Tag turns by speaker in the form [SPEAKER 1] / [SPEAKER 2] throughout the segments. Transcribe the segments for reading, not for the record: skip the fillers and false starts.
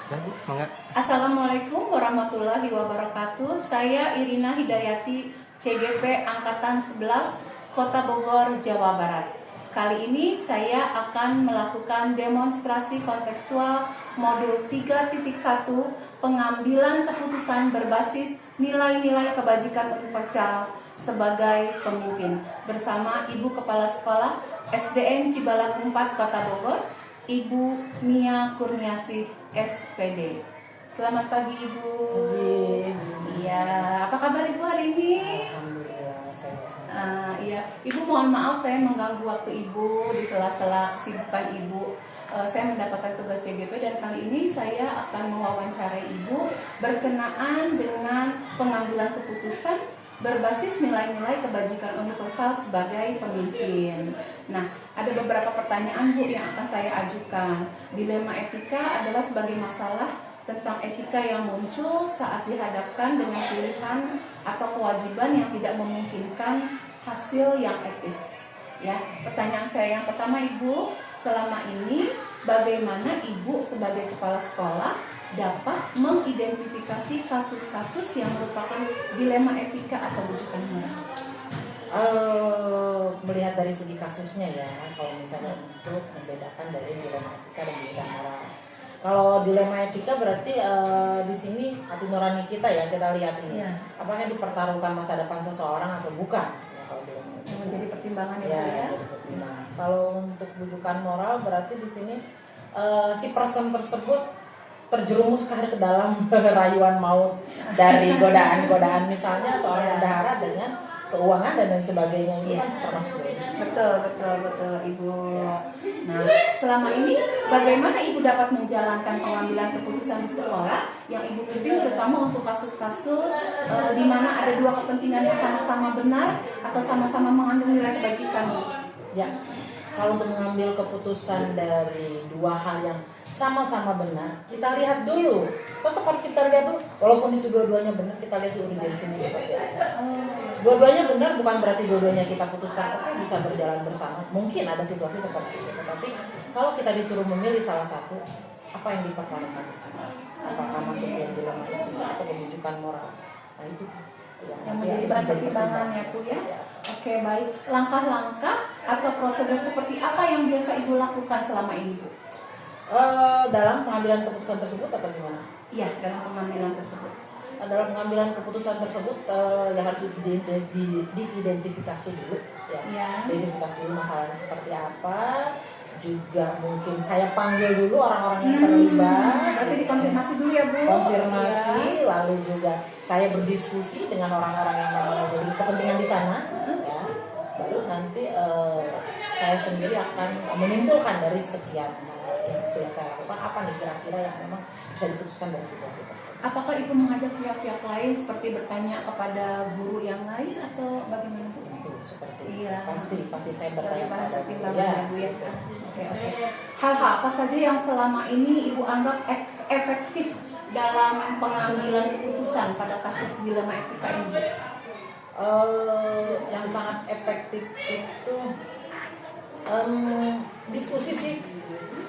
[SPEAKER 1] Ya, Bu, mangga.
[SPEAKER 2] Assalamualaikum warahmatullahi wabarakatuh. Saya Irina Hidayati, CGP Angkatan 11, Kota Bogor, Jawa Barat. Kali ini saya akan melakukan demonstrasi kontekstual modul 3.1 pengambilan keputusan berbasis nilai-nilai kebajikan universal sebagai pemimpin bersama Ibu Kepala Sekolah SDN Cibalagung 4 Kota Bogor, Ibu Mia Kurniasih SPD. Selamat pagi Ibu. Iya, apa kabar Ibu hari ini?
[SPEAKER 3] Alhamdulillah saya.
[SPEAKER 2] Iya, Ibu mohon maaf saya mengganggu waktu Ibu di sela-sela kesibukan Ibu. Saya mendapatkan tugas CGP dan kali ini saya akan mewawancarai Ibu berkenaan dengan pengambilan keputusan berbasis nilai-nilai kebajikan universal sebagai pemimpin. Nah, ada beberapa pertanyaan Bu yang akan saya ajukan. Dilema etika adalah sebagai masalah tentang etika yang muncul saat dihadapkan dengan pilihan atau kewajiban yang tidak memungkinkan hasil yang etis. Ya, pertanyaan saya yang pertama Ibu, selama ini bagaimana Ibu sebagai kepala sekolah dapat mengidentifikasi kasus-kasus yang merupakan dilema etika atau rujukan moral?
[SPEAKER 3] Melihat dari segi kasusnya ya, kalau misalnya untuk membedakan dari dilema etika dan dilema moral. Kalau dilema etika berarti di sini hati nurani kita ya, kita lihat ini.
[SPEAKER 2] Ya.
[SPEAKER 3] Apakah dipertaruhkan masa depan seseorang atau bukan? Ya, kalau dilema etika.
[SPEAKER 2] Yang menjadi pertimbangan ya,
[SPEAKER 3] Ya,
[SPEAKER 2] Bu ya.
[SPEAKER 3] jadi pertimbangan. Kalau untuk rujukan moral berarti di sini si person tersebut terjerumus ke dalam rayuan maut dari godaan-godaan, misalnya seorang bendahara dengan keuangan dan lain sebagainya, itu kan termasuk
[SPEAKER 2] Betul Ibu. Nah, selama ini bagaimana Ibu dapat menjalankan pengambilan keputusan di sekolah yang Ibu pimpin, terutama untuk kasus-kasus di mana ada dua kepentingan yang sama-sama benar atau sama-sama mengandung nilai kebajikan?
[SPEAKER 3] ya. Kalau untuk mengambil keputusan dari dua hal yang sama-sama benar, kita lihat dulu. Tetap harus kita lihat dulu, walaupun itu dua-duanya benar, kita lihat urgensinya seperti apa. Dua-duanya benar bukan berarti dua-duanya kita putuskan oke bisa berjalan bersama. Mungkin ada situasi seperti itu, tetapi kalau kita disuruh memilih salah satu, apa yang dipertaruhkan di sana? Apakah masuk yang dilema etika atau kebujukan moral? Nah itu
[SPEAKER 2] Yang menjadi bahan pertimbangan ya Bu ya. Oke, baik. Langkah-langkah atau prosedur seperti apa yang biasa Ibu lakukan selama ini Bu?
[SPEAKER 3] Dalam pengambilan keputusan tersebut apa gimana?
[SPEAKER 2] Iya, dalam pengambilan tersebut.
[SPEAKER 3] Dalam pengambilan keputusan tersebut ya harus diidentifikasi dulu ya. Identifikasi dulu masalahnya seperti apa, juga mungkin saya panggil dulu orang-orang yang terlibat.
[SPEAKER 2] Berarti dikonfirmasi dulu ya Bu.
[SPEAKER 3] Konfirmasi, lalu juga saya berdiskusi dengan orang-orang yang memang jadi kepentingan di sana ya. Baru nanti saya sendiri akan menyimpulkan dari sekian yang sudah saya lakukan apa nih kira-kira yang memang bisa diputuskan dari situasi tersebut.
[SPEAKER 2] Apakah Ibu mengajak pihak-pihak lain seperti bertanya kepada guru yang lain atau bagaimana Bu?
[SPEAKER 3] Tentu seperti itu.
[SPEAKER 2] Iya.
[SPEAKER 3] Pasti saya
[SPEAKER 2] Sebagai
[SPEAKER 3] bertanya
[SPEAKER 2] bahan
[SPEAKER 3] pada
[SPEAKER 2] pertimbangan
[SPEAKER 3] ya.
[SPEAKER 2] ya Bu ya. Oke. Hal-hal apa saja yang selama ini Ibu anggap efektif dalam pengambilan keputusan pada kasus dilema etika ini?
[SPEAKER 3] Yang sangat efektif itu diskusi sih.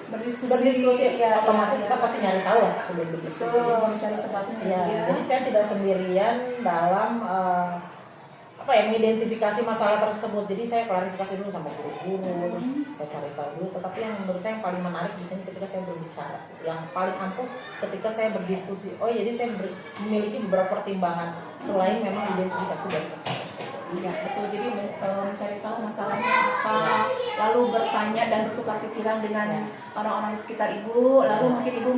[SPEAKER 3] Berdiskusi ya, otomatis kita pasti nyari tahu lah sebelum berdiskusi.
[SPEAKER 2] Mencari sebabnya
[SPEAKER 3] Ya, jadi saya tidak sendirian dalam mengidentifikasi masalah tersebut. Jadi saya klarifikasi dulu sama guru-guru, terus saya cari tahu dulu. Tetapi yang menurut saya yang paling menarik di sini ketika saya berbicara, yang paling ampuh ketika saya berdiskusi. Oh, jadi saya memiliki beberapa pertimbangan selain memang identifikasi dari kasus tersebut.
[SPEAKER 2] Iya betul, jadi mencari tahu masalahnya apa, lalu bertanya dan bertukar pikiran dengan orang-orang di sekitar Ibu, lalu mungkin Ibu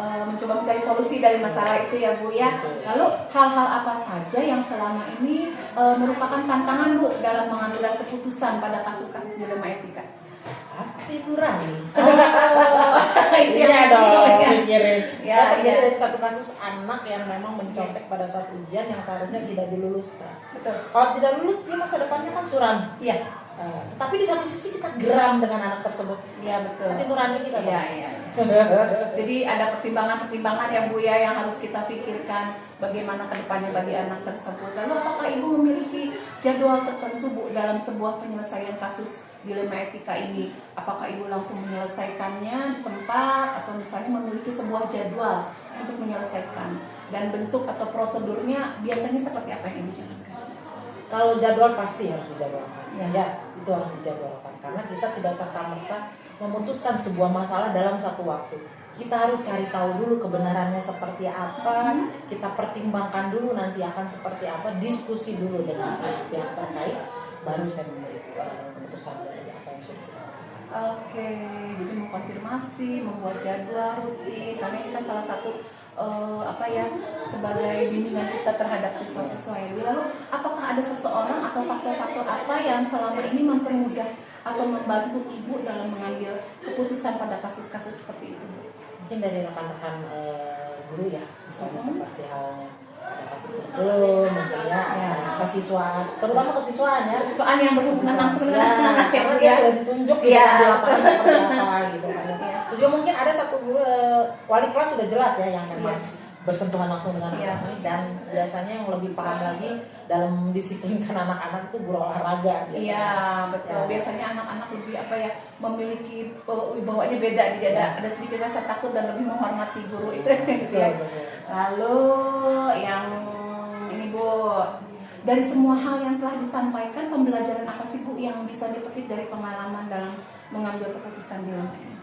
[SPEAKER 2] mencoba mencari solusi dari masalah itu ya Bu ya. Lalu hal-hal apa saja yang selama ini merupakan tantangan Bu dalam mengambil keputusan pada kasus-kasus dilema etika?
[SPEAKER 3] Hati nurani.
[SPEAKER 2] Iya
[SPEAKER 3] dong, pikirin.
[SPEAKER 2] Ya,
[SPEAKER 3] Saya terjadi dari satu kasus anak yang memang mencontek pada saat ujian yang seharusnya tidak diluluskan.
[SPEAKER 2] Betul.
[SPEAKER 3] Kalau tidak lulus, dia masa depannya kan suram.
[SPEAKER 2] Iya.
[SPEAKER 3] Tetapi di satu sisi kita geram dengan anak tersebut.
[SPEAKER 2] Iya betul.
[SPEAKER 3] Hati nurani kita.
[SPEAKER 2] Iya. Jadi ada pertimbangan-pertimbangan ya Bu ya yang harus kita pikirkan bagaimana kedepannya bagi anak tersebut. Lalu apakah Ibu memiliki jadwal tertentu Bu dalam sebuah penyelesaian kasus dilema etika ini? Apakah ibu langsung menyelesaikannya di tempat atau misalnya memiliki sebuah jadwal untuk menyelesaikan, dan bentuk atau prosedurnya biasanya seperti apa yang ibu jalankan?
[SPEAKER 3] Kalau jadwal pasti harus dijadwalkan,
[SPEAKER 2] Ya.
[SPEAKER 3] ya itu harus dijadwalkan karena kita tidak serta-merta memutuskan sebuah masalah dalam satu waktu. Kita harus cari tahu dulu kebenarannya seperti apa, kita pertimbangkan dulu nanti akan seperti apa, diskusi dulu dengan pihak terkait, baru saya memberi keputusan dari apa yang sudah kita lakukan.
[SPEAKER 2] Oke, jadi mengkonfirmasi, membuat jadwal rutin, karena ini kan salah satu sebagai bimbingan kita terhadap siswa-siswa ya Bu. Lalu apakah ada seseorang atau faktor-faktor apa yang selama ini mempermudah atau membantu ibu dalam mengambil keputusan pada kasus-kasus seperti itu Bu?
[SPEAKER 3] Mungkin dari rekan-rekan guru ya, misalnya seperti halnya ada kasih kurikulum, mungkin ya, kesiswaan, terutama kesiswaan ya,
[SPEAKER 2] Kesiswaan yang berhubungan langsung dengan anak-anak ya
[SPEAKER 3] karena
[SPEAKER 2] Bu
[SPEAKER 3] dia
[SPEAKER 2] ya.
[SPEAKER 3] sudah ditunjuk gitu
[SPEAKER 2] Iya.
[SPEAKER 3] di lapangan seperti apa gitu kan.
[SPEAKER 2] Iya.
[SPEAKER 3] Terus juga mungkin ada satu guru wali kelas sudah jelas ya yang memang
[SPEAKER 2] Iya.
[SPEAKER 3] bersentuhan langsung dengan
[SPEAKER 2] Iya.
[SPEAKER 3] anak ini, dan biasanya yang lebih paham lagi dalam mendisiplinkan anak-anak itu guru olahraga biasanya.
[SPEAKER 2] Iya betul.
[SPEAKER 3] Ya.
[SPEAKER 2] Biasanya anak-anak lebih memiliki wibawanya beda, jadi ada sedikit rasa takut dan lebih menghormati guru itu. Gitu ya.
[SPEAKER 3] Betul.
[SPEAKER 2] Lalu yang ini Bu, dari semua hal yang telah disampaikan, pembelajaran apa sih Bu yang bisa dipetik dari pengalaman dalam mengambil keputusan di dalam ini?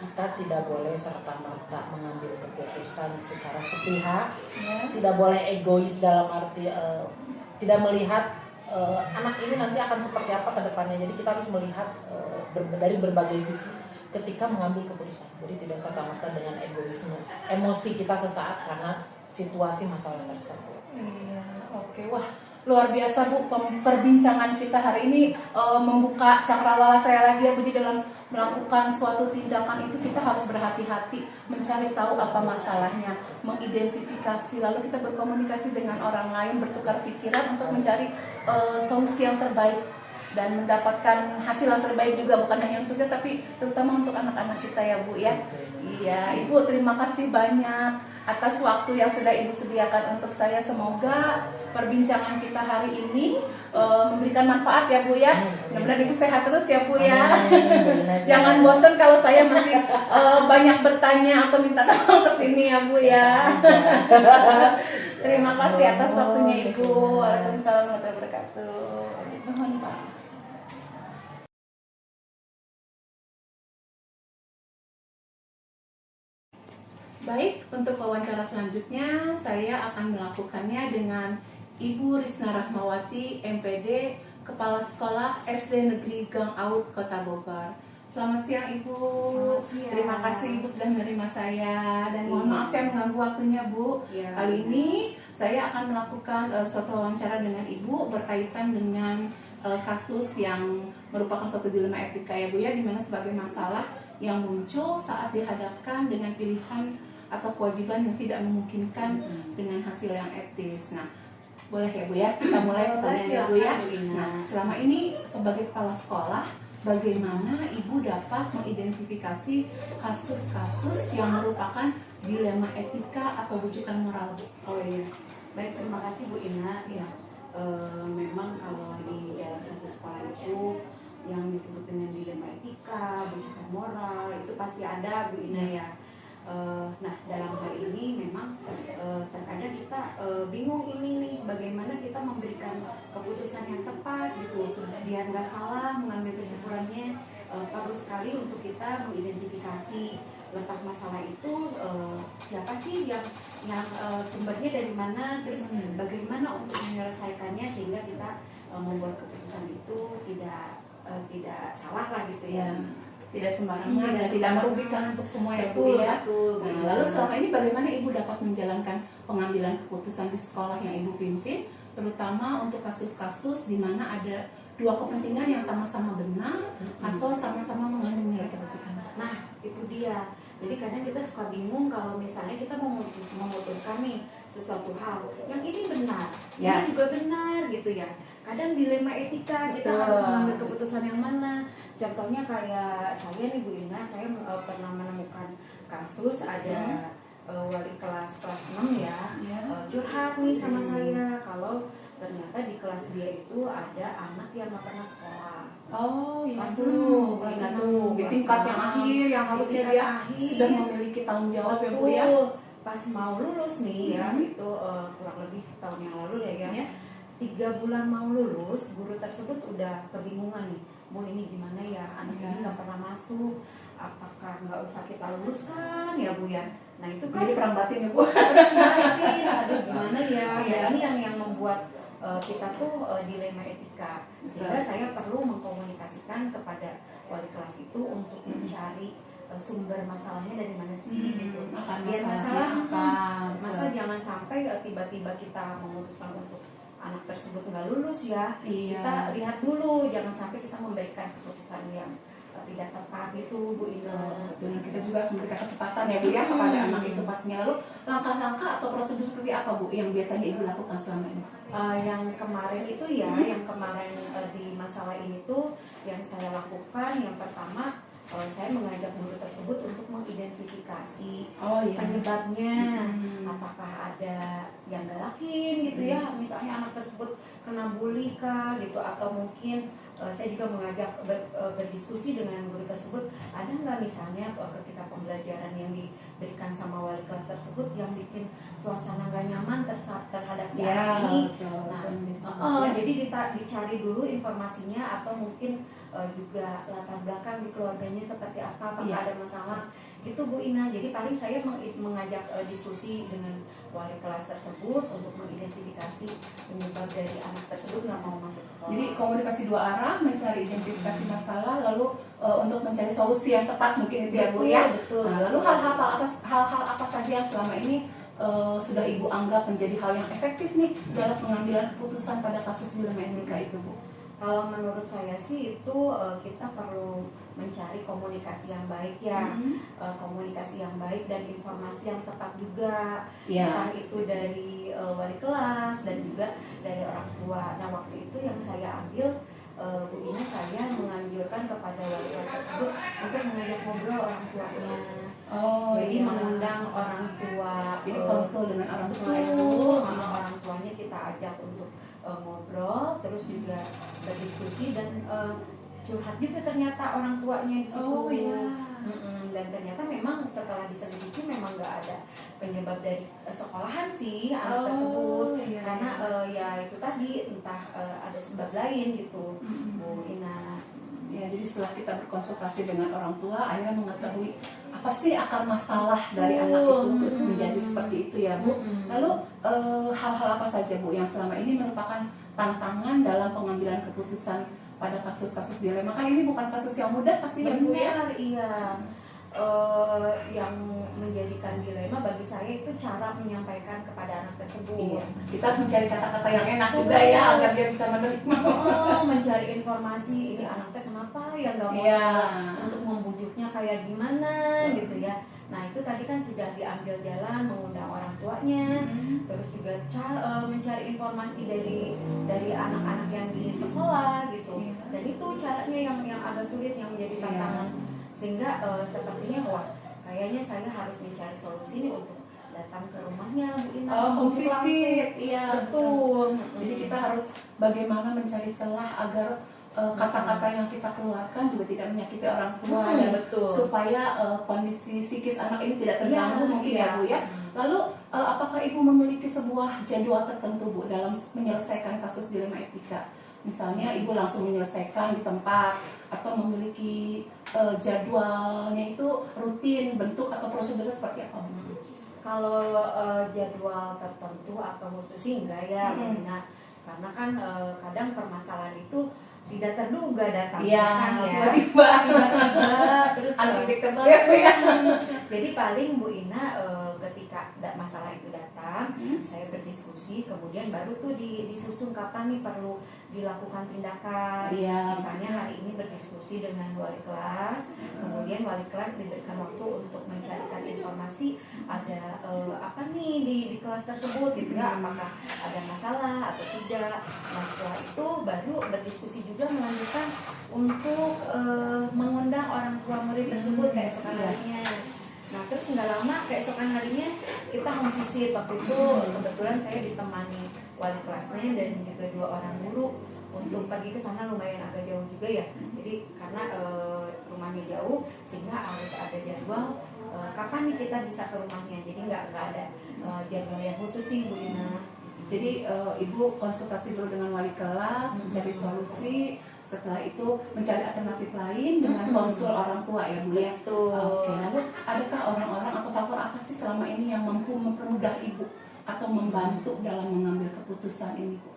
[SPEAKER 3] Kita tidak boleh serta-merta mengambil keputusan secara sepihak,
[SPEAKER 2] Ya.
[SPEAKER 3] tidak boleh egois dalam arti tidak melihat anak ini nanti akan seperti apa ke depannya. Jadi kita harus melihat dari berbagai sisi ketika mengambil keputusan. Jadi tidak serta-merta dengan egoisme, emosi kita sesaat karena situasi masalah tersebut.
[SPEAKER 2] Iya, oke. Wah, luar biasa Bu, perbincangan kita hari ini membuka cakrawala saya lagi ya Bu. Jadi dalam melakukan suatu tindakan itu kita harus berhati-hati, mencari tahu apa masalahnya, mengidentifikasi, lalu kita berkomunikasi dengan orang lain, bertukar pikiran untuk mencari solusi yang terbaik dan mendapatkan hasil yang terbaik juga, bukan hanya untuk kita tapi terutama untuk anak-anak kita ya Bu ya. Iya, Ibu terima kasih banyak atas waktu yang sudah Ibu sediakan untuk saya. Semoga perbincangan kita hari ini memberikan manfaat ya Bu ya. Mudah-mudahan Ibu sehat terus ya Bu ya. Jangan bosan kalau saya masih banyak bertanya atau minta tolong ke sini ya Bu ya. Terima kasih atas waktunya Ibu. Waalaikumsalam warahmatullahi wabarakatuh. Mohon Pak. Baik, untuk wawancara selanjutnya saya akan melakukannya dengan Ibu Risna Rahmawati, MPD, Kepala Sekolah SD Negeri Gang Aut, Kota Bogor. Selamat siang Ibu.
[SPEAKER 1] Selamat siang.
[SPEAKER 2] Terima kasih Ibu sudah menerima saya, dan mohon maaf saya mengganggu waktunya Bu.
[SPEAKER 1] Ya.
[SPEAKER 2] Kali ini saya akan melakukan suatu wawancara dengan Ibu berkaitan dengan kasus yang merupakan suatu dilema etika ya Bu ya, dimana sebagai masalah yang muncul saat dihadapkan dengan pilihan atau kewajiban yang tidak memungkinkan dengan hasil yang etis. Nah, boleh ya Bu ya, kita mulai pertanyaannya Bu ya. Nah, selama ini sebagai kepala sekolah, bagaimana Ibu dapat mengidentifikasi kasus-kasus yang merupakan dilema etika atau rujukan moral Bu?
[SPEAKER 1] Oh iya, baik, terima kasih Bu Ina.
[SPEAKER 2] Ya.
[SPEAKER 1] Memang kalau di dalam satu sekolah itu yang disebut dengan dilema etika, rujukan moral itu pasti ada Bu Ina ya. Nah, dalam hal ini memang terkadang kita bingung ini nih, bagaimana kita memberikan keputusan yang tepat gitu, biar nggak salah mengambil kesimpulannya. Perlu sekali untuk kita mengidentifikasi letak masalah itu, siapa sih yang sumbernya dari mana, terus bagaimana untuk menyelesaikannya sehingga kita membuat keputusan itu tidak salah lah gitu ya.
[SPEAKER 2] Tidak sembarangan dan tidak merugikan untuk semua ya Bu
[SPEAKER 1] Betul,
[SPEAKER 2] ya.
[SPEAKER 1] betul.
[SPEAKER 2] Nah, lalu selama ini bagaimana Ibu dapat menjalankan pengambilan keputusan di sekolah yang Ibu pimpin, terutama untuk kasus-kasus di mana ada dua kepentingan yang sama-sama benar atau sama-sama mengandung nilai kebajikan?
[SPEAKER 1] Nah, itu dia. Jadi kadang kita suka bingung kalau misalnya kita memutuskan nih sesuatu hal yang ini benar,
[SPEAKER 2] Ya.
[SPEAKER 1] ini juga benar gitu ya. Kadang dilema etika, kita
[SPEAKER 2] Betul.
[SPEAKER 1] harus mengambil keputusan yang mana. Contohnya kayak saya nih Bu Ina, saya pernah menemukan kasus ada wali kelas 6 ya,
[SPEAKER 2] Ya.
[SPEAKER 1] curhat nih sama saya kalau ternyata di kelas dia itu ada anak yang nggak pernah sekolah.
[SPEAKER 2] Oh iya
[SPEAKER 1] Kelas
[SPEAKER 2] Bu,
[SPEAKER 1] 6,
[SPEAKER 2] kelas
[SPEAKER 1] kelas
[SPEAKER 2] 6. Di
[SPEAKER 1] kelas
[SPEAKER 2] tingkat
[SPEAKER 1] 6.
[SPEAKER 2] yang akhir yang
[SPEAKER 1] Di
[SPEAKER 2] harusnya
[SPEAKER 1] tingkat
[SPEAKER 2] dia
[SPEAKER 1] akhir.
[SPEAKER 2] sudah memiliki tanggung jawab ya Bu ya.
[SPEAKER 1] Betul. Pas mau lulus nih ya,
[SPEAKER 2] Mhm.
[SPEAKER 1] itu kurang lebih setahun yang lalu deh ya.
[SPEAKER 2] Ya.
[SPEAKER 1] 3 bulan mau lulus, guru tersebut udah kebingungan nih, Bu ini gimana ya, anak
[SPEAKER 2] Ya.
[SPEAKER 1] ini nggak pernah masuk, apakah nggak usah kita luluskan ya Bu ya. Nah itu kan
[SPEAKER 2] Jadi perang batin ya Bu.
[SPEAKER 1] yakin, aduh gimana ya.
[SPEAKER 2] Iya.
[SPEAKER 1] Nah, ini yang membuat kita tuh dilema etika, sehingga
[SPEAKER 2] Betul.
[SPEAKER 1] saya perlu mengkomunikasikan kepada wali kelas itu untuk mencari sumber masalahnya dari mana sih gitu.
[SPEAKER 2] Akan
[SPEAKER 1] Biar
[SPEAKER 2] masalahnya apa?
[SPEAKER 1] masa jangan sampai tiba-tiba kita memutuskan untuk anak tersebut nggak lulus ya.
[SPEAKER 2] Iya.
[SPEAKER 1] Kita lihat dulu, jangan sampai kita memberikan keputusan yang tidak tepat itu Bu Ina.
[SPEAKER 2] Dan kita juga harus memberikan kesempatan ya Bu ya kepada anak itu pastinya. Lalu langkah-langkah atau prosedur seperti apa Bu yang biasanya Ibu lakukan selama ini?
[SPEAKER 1] Yang kemarin itu ya, yang kemarin di masalah ini tuh yang saya lakukan yang pertama saya mengajak guru tersebut untuk mengidentifikasi
[SPEAKER 2] Oh iya.
[SPEAKER 1] penyebabnya, apakah ada yang galakin gitu ya, misalnya anak tersebut kena bully kah gitu, atau mungkin saya juga mengajak berdiskusi dengan guru tersebut, ada nggak misalnya ketika pembelajaran yang diberikan sama wali kelas tersebut yang bikin suasana nggak nyaman terhadap si anak ini. Nah, jadi dicari dulu informasinya, atau mungkin juga latar belakang di keluarganya seperti apa, apakah ada masalah gitu Bu Ina. Jadi paling saya mengajak diskusi dengan wali kelas tersebut untuk mengidentifikasi penyebab dari anak tersebut nggak mau masuk sekolah.
[SPEAKER 2] Jadi komunikasi dua arah, mencari identifikasi masalah, lalu untuk mencari solusi yang tepat mungkin itu ya Bu ya.
[SPEAKER 1] Betul.
[SPEAKER 2] Nah, lalu hal-hal apa saja yang selama ini sudah Ibu anggap menjadi hal yang efektif nih dalam pengambilan keputusan pada kasus dilema etika itu Bu?
[SPEAKER 1] Kalau menurut saya sih itu kita perlu mencari komunikasi yang baik ya, komunikasi yang baik dan informasi yang tepat juga, entah itu dari wali kelas dan juga dari orang tua. Nah waktu itu yang saya ambil Bu Ina, saya menganjurkan kepada wali kelas tersebut untuk mengajak ngobrol orang tuanya. Jadi mengundang orang tua,
[SPEAKER 2] jadi konsul dengan orang tua itu,
[SPEAKER 1] orang tuanya kita ajak untuk ngobrol, terus juga berdiskusi dan curhat juga ternyata orang tuanya di situ. Dan ternyata memang setelah diselidiki memang nggak ada penyebab dari sekolahan sih anak tersebut, karena ya itu tadi entah ada sebab lain gitu Bu Ina.
[SPEAKER 2] Ya, jadi setelah kita berkonsultasi dengan orang tua, akhirnya mengetahui apa sih akar masalah dari anak itu menjadi seperti itu ya Bu. Lalu hal-hal apa saja Bu yang selama ini merupakan tantangan dalam pengambilan keputusan pada kasus-kasus dilema? Kan ini bukan kasus yang mudah pastinya Bu ya.
[SPEAKER 1] Iya. Yang menjadikan dilema bagi saya itu cara menyampaikan kepada anak tersebut.
[SPEAKER 2] Iya. Kita harus mencari kata-kata yang enak juga ya agar dia bisa menerima.
[SPEAKER 1] Mencari informasi ini anaknya kenapa ya nggak mau sekolah, untuk membujuknya kayak gimana gitu ya. Nah itu tadi kan sudah diambil jalan, mengundang orang tuanya, terus juga mencari informasi dari anak-anak yang di sekolah gitu. Dan itu caranya yang agak sulit, yang menjadi tantangan. Sehingga sepertinya wah kayaknya saya harus mencari solusi nih untuk datang ke rumahnya Bu Ina.
[SPEAKER 2] Home visit, iya
[SPEAKER 1] betul.
[SPEAKER 2] Jadi kita harus bagaimana mencari celah agar kata-kata yang kita keluarkan juga tidak menyakiti orang tua dan
[SPEAKER 1] betul.
[SPEAKER 2] supaya kondisi psikis anak ini tidak terganggu mungkin ya Bu ya. Lalu apakah Ibu memiliki sebuah jadwal tertentu Bu dalam menyelesaikan kasus dilema etika? Misalnya Ibu langsung menyelesaikan di tempat atau memiliki jadwalnya itu rutin, bentuk atau prosedurnya seperti apa Bu?
[SPEAKER 1] Kalau jadwal tertentu atau khusus sih enggak ya, karena kan kadang permasalahan itu tidak terduga datangnya kan ya, tiba-tiba terus
[SPEAKER 2] unpredictable ya Bu ya.
[SPEAKER 1] Jadi paling Bu Ina ketika masalah itu datang, saya berdiskusi, kemudian baru tuh disusun kapan nih perlu dilakukan tindakan. Misalnya hari ini berdiskusi dengan wali kelas, kemudian wali kelas diberikan waktu untuk mencarikan informasi ada apa nih di kelas tersebut gitu ya, apakah ada masalah atau tidak. Nah setelah itu baru berdiskusi juga melanjutkan untuk mengundang orang tua murid tersebut keesokan harinya. Nah terus nggak lama keesokan harinya kita home visit. Waktu itu kebetulan saya ditemani wali kelasnya dan juga 2 orang guru untuk pergi ke sana, lumayan agak jauh juga ya. Jadi karena rumahnya jauh sehingga harus ada jadwal kapan nih kita bisa ke rumahnya. Jadi nggak ada jadwal yang khusus sih Bu Ina.
[SPEAKER 2] Jadi ibu konsultasi dulu dengan wali kelas, mencari solusi. Setelah itu mencari alternatif lain dengan konsul orang tua ya Bu ya.
[SPEAKER 1] Betul.
[SPEAKER 2] Oke, lalu adakah orang-orang atau faktor apa sih selama ini yang mampu mempermudah ibu atau membantu dalam mengambil keputusan ini Bu?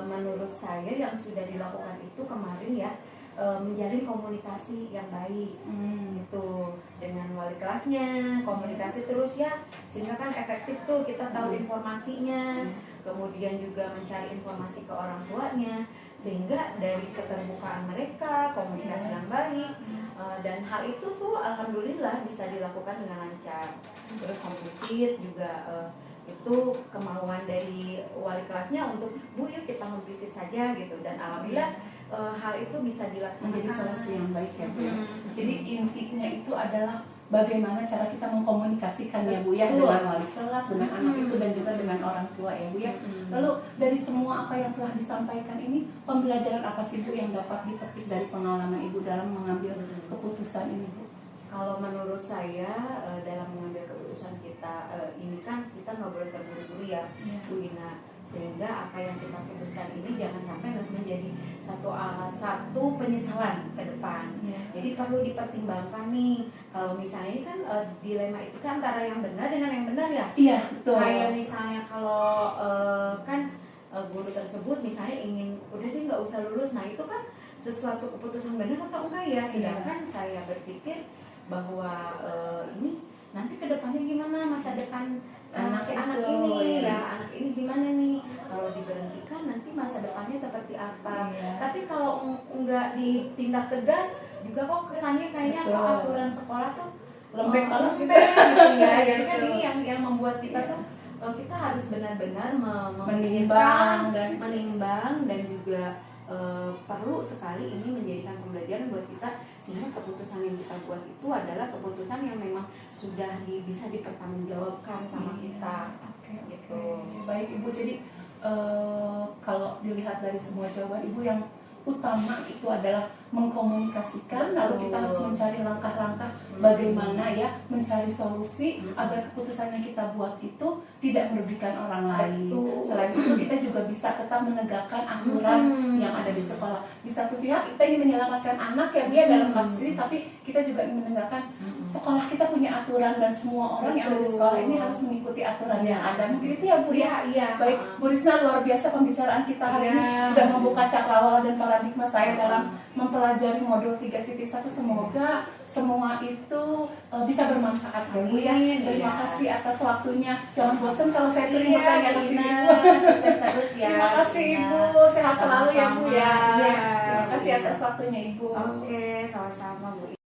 [SPEAKER 1] Menurut saya yang sudah dilakukan itu kemarin ya, menjalin komunikasi yang baik gitu dengan wali kelasnya, komunikasi terus ya, sehingga kan efektif tuh, kita tahu informasinya, kemudian juga mencari informasi ke orang tuanya, sehingga dari keterbukaan mereka, komunikasi yang baik, dan hal itu tuh alhamdulillah bisa dilakukan dengan lancar. Terus home visit juga itu kemauan dari wali kelasnya untuk Bu yuk kita home visit saja gitu, dan alhamdulillah hal itu bisa dilaksanakan.
[SPEAKER 2] Menjadi solusi yang baik ya Bu. Jadi intinya itu adalah bagaimana cara kita mengkomunikasikan ya Bu ya, dengan wali kelas, dengan anak itu dan juga dengan orang tua ya Bu ya. Lalu dari semua apa yang telah disampaikan ini, pembelajaran apa sih Bu yang dapat dipetik dari pengalaman Ibu dalam mengambil keputusan ini Bu?
[SPEAKER 1] Kalau menurut saya dalam mengambil keputusan kita ini kan kita nggak boleh terburu-buru ya Bu Ina, sehingga apa yang kita putuskan ini jangan sampai menjadi satu penyesalan ke depan. Jadi perlu dipertimbangkan nih, kalau misalnya ini kan dilema itu kan antara yang benar dengan yang benar ya.
[SPEAKER 2] Iya betul.
[SPEAKER 1] Kayak misalnya kalau kan guru tersebut misalnya ingin udah deh nggak usah lulus, nah itu kan sesuatu keputusan benar atau enggak ya. Sedangkan saya berpikir bahwa ini nanti kedepannya gimana, masa depan si anak ini ya, anak ini gimana nih kalau diberhentikan nanti masa depannya seperti apa. Tapi kalau enggak ditindak tegas juga kok kesannya kayaknya kok aturan sekolah tuh
[SPEAKER 2] lembek banget
[SPEAKER 1] gitu ya. Jadi kan ini yang membuat kita tuh kita harus benar-benar menimbang dan juga perlu sekali ini menjadikan pembelajaran buat kita, sehingga keputusan yang kita buat itu adalah keputusan yang memang sudah bisa dipertanggungjawabkan sama kita. Gitu.
[SPEAKER 2] Baik Ibu, jadi kalau dilihat dari semua jawaban Ibu, yang utama itu adalah mengkomunikasikan, lalu kita harus mencari langkah-langkah bagaimana ya mencari solusi agar keputusan yang kita buat itu tidak merugikan orang lain. Selain itu kita juga bisa tetap menegakkan aturan yang ada di sekolah. Di satu pihak kita ingin menyelamatkan anak ya Bu ya dalam kasus ini, tapi kita juga ingin menegakkan sekolah kita punya aturan dan semua orang yang ada di sekolah ini harus mengikuti aturan yang ada. Mungkin itu ya Bu ya. Baik Bu Risna, luar biasa pembicaraan kita hari ini sudah membuka cakrawala dan paradigma saya dalam mempelajari modul 3.1. Semoga semua itu bisa bermanfaat ya Bu ya. Terima kasih atas waktunya. Jangan bosan kalau saya sering bertanya ke sini Bu.
[SPEAKER 1] Sukses terus ya.
[SPEAKER 2] Terima kasih Ibu, sehat selalu ya Bu ya. Terima kasih atas waktunya Ibu.
[SPEAKER 1] Oke, sama-sama Bu.